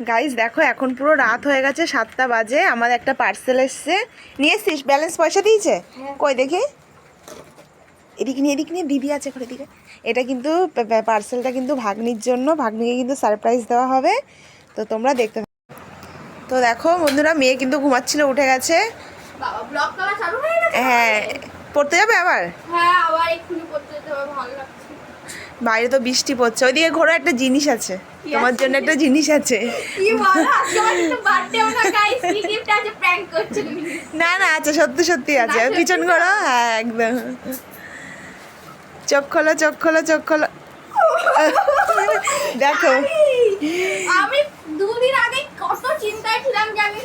Guys দেখো এখন পুরো রাত হয়ে গেছে, 7টা বাজে। আমার একটা পার্সেল এসছে, নিয়ে এসছিস? ব্যালেন্স পয়সা দিয়েছে? কই দেখি, এদিকে নিয়ে দিদি আছে ঘরে দিকে। এটা কিন্তু পার্সেলটা কিন্তু ভাগ্নির জন্য, ভাগ্নিকে কিন্তু সারপ্রাইজ দেওয়া হবে, তো তোমরা দেখতে। তো দেখো বন্ধুরা, মেয়ে কিন্তু ঘুমাচ্ছিল, উঠে গেছে। বাবা ব্লগ করা চালু হয়ে গেছে। হ্যাঁ, পড়তে যাবে আবার? হ্যাঁ, আবার এক্ষুনি পড়তে যেতে হবে, ভালো লাগছে। বাইরে তো বৃষ্টি পড়ছে, ওইদিকে ঘোরো, একটা জিনিস আছে তোমার জন্য, একটা জিনিস আছে। কি বলো, আজকে আমার কিন্তু বার্থডে, ওনা গাইস কি গিফট আছে, প্র্যাঙ্ক করছে। না না আছে, সত্যি সত্যি আছে। পিছন ঘোরো, হ্যাঁ একদম। চোখ খোলো, চোখ খোলো, চোখ খোলো। দেখো আমি 2 দিন আগে কত চিন্তায় ছিলাম যে আমি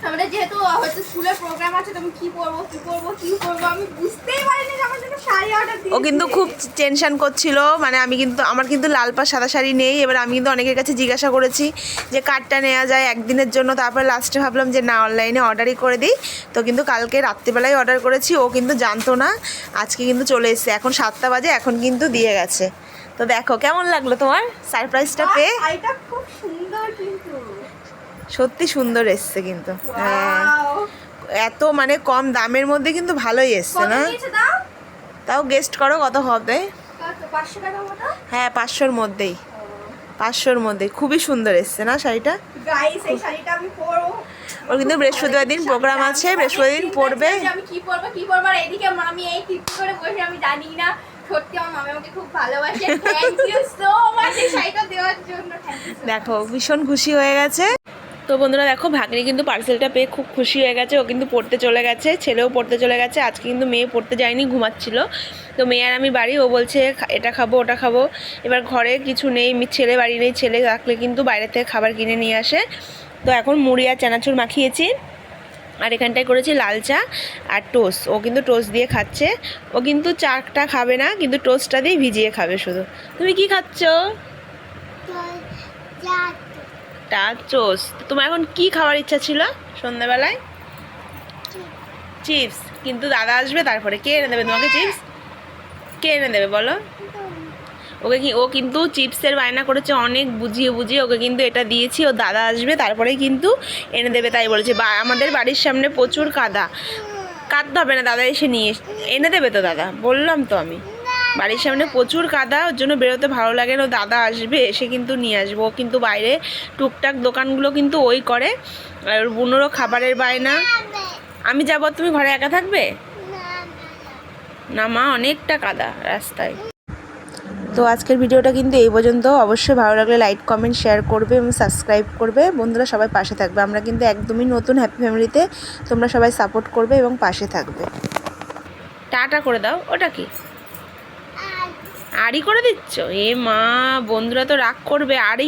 আমাদের যেহেতু হয়তো স্কুলের প্রোগ্রাম আছে, তো আমি কি পরবো আমি বুঝতেই পারিনি যে আমার জন্য শাড়ি অর্ডার দিয়েছে। ও কিন্তু খুব টেনশন করছিল, মানে আমার কিন্তু লাল পাড় সাদা শাড়ি নেই। এবার আমি কিন্তু অনেকের কাছে জিজ্ঞাসা করেছি যে কার্ডটা নেওয়া যায় একদিনের জন্য, তারপর লাস্টে ভাবলাম যে না, অনলাইনে অর্ডারই করে দিই। তো কিন্তু কালকে রাত্রিবেলায় অর্ডার করেছি, ও কিন্তু জানতো না। আজকে কিন্তু চলে এসেছে, এখন 7টা বাজে, এখন কিন্তু দিয়ে গেছে। তো দেখো কেমন লাগলো তোমার সারপ্রাইজটা পেয়ে? এটা খুব সুন্দর, কিন্তু সত্যি সুন্দর এসছে কিন্তু। হ্যাঁ, এত মানে কম দামের মধ্যে কিন্তু ভালোই এসছে না? তাও গেস্ট করো কত হবে? 500 টাকা মতো। হ্যাঁ, 500-র মধ্যেই, 500-র মধ্যেই। খুবই সুন্দর এসছে না শাড়িটা? গাইস এই শাড়িটা আমি পরবো। ওর কিন্তু বৃহস্পতিবার দিন প্রোগ্রাম আছে, বৃহস্পতিবার দিন পরবে। আমি কি পরবো আর এদিকে মামি এই টিপ করে বসে, আমি জানি না। সত্যি আমার মামি আমাকে খুব ভালোবাসে। থ্যাংক ইউ সো মাচ এই শাড়িটা দেওয়ার জন্য। দেখো ভীষণ খুশি হয়ে গেছে। তো বন্ধুরা দেখো, ভাগ্নি কিন্তু পার্সেলটা পেয়ে খুব খুশি হয়ে গেছে। ও কিন্তু পড়তে চলে গেছে, ছেলেও পড়তে চলে গেছে। আজকে কিন্তু মেয়ে পড়তে যায়নি, ঘুমাচ্ছিল। তো মেয়ে আর আমি বাড়ি, ও বলছে এটা খাবো ওটা খাবো। এবার ঘরে কিছু নেই, ছেলে বাড়ি নেই, ছেলে রাখলে কিন্তু বাইরে থেকে খাবার কিনে নিয়ে আসে। তো এখন মুড়ি আর চানাচুর মাখিয়েছি, আর এখানটায় করেছি লাল চা আর টোস্ট। ও কিন্তু টোস্ট দিয়ে খাচ্ছে। ও কিন্তু চাটা খাবে না, কিন্তু টোস্টটা দিয়ে ভিজিয়ে খাবে শুধু। তুমি কি খাচ্ছ? টোস্ট। তোমার এখন কি খাওয়ার ইচ্ছা ছিল সন্ধ্যাবেলায়? চিপস। কিন্তু দাদা আসবে, তারপরে কে এনে দেবে তোমাকে চিপস? কে এনে দেবে বলো? ও কিন্তু চিপসের বায়না করেছে অনেক, বুঝিয়ে ওকে কিন্তু এটা দিয়েছি। ও দাদা আসবে তারপরেই কিন্তু এনে দেবে, তাই বলেছে। আমাদের বাড়ির সামনে প্রচুর কাঁদতে হবে না, দাদা এসে এনে দেবে তো দাদা, বললাম তো আমি। বাড়ির সামনে প্রচুর কাদা, ওর জন্য বেরোতে ভালো লাগে না। ও দাদা আসবে, এসে কিন্তু নিয়ে আসবো। ও কিন্তু বাইরে টুকটাক দোকানগুলো কিন্তু ওই করে। আর বুনোরও খাবারের বায়না। আমি যাবো, তুমি ঘরে একা থাকবে? না মা, অনেকটা কাদা রাস্তায়। তো আজকের ভিডিওটা কিন্তু এই পর্যন্ত। অবশ্যই ভালো লাগলে লাইক কমেন্ট শেয়ার করবে এবং সাবস্ক্রাইব করবে। বন্ধুরা সবাই পাশে থাকবে, আমরা কিন্তু একদমই নতুন হ্যাপি ফ্যামিলিতে। তোমরা সবাই সাপোর্ট করবে এবং পাশে থাকবে। টাটা করে দাও। ওটা কি আড়ি করে দিচ্ছ? এ মা, বন্ধুরা তো রাগ করবে। আড়ি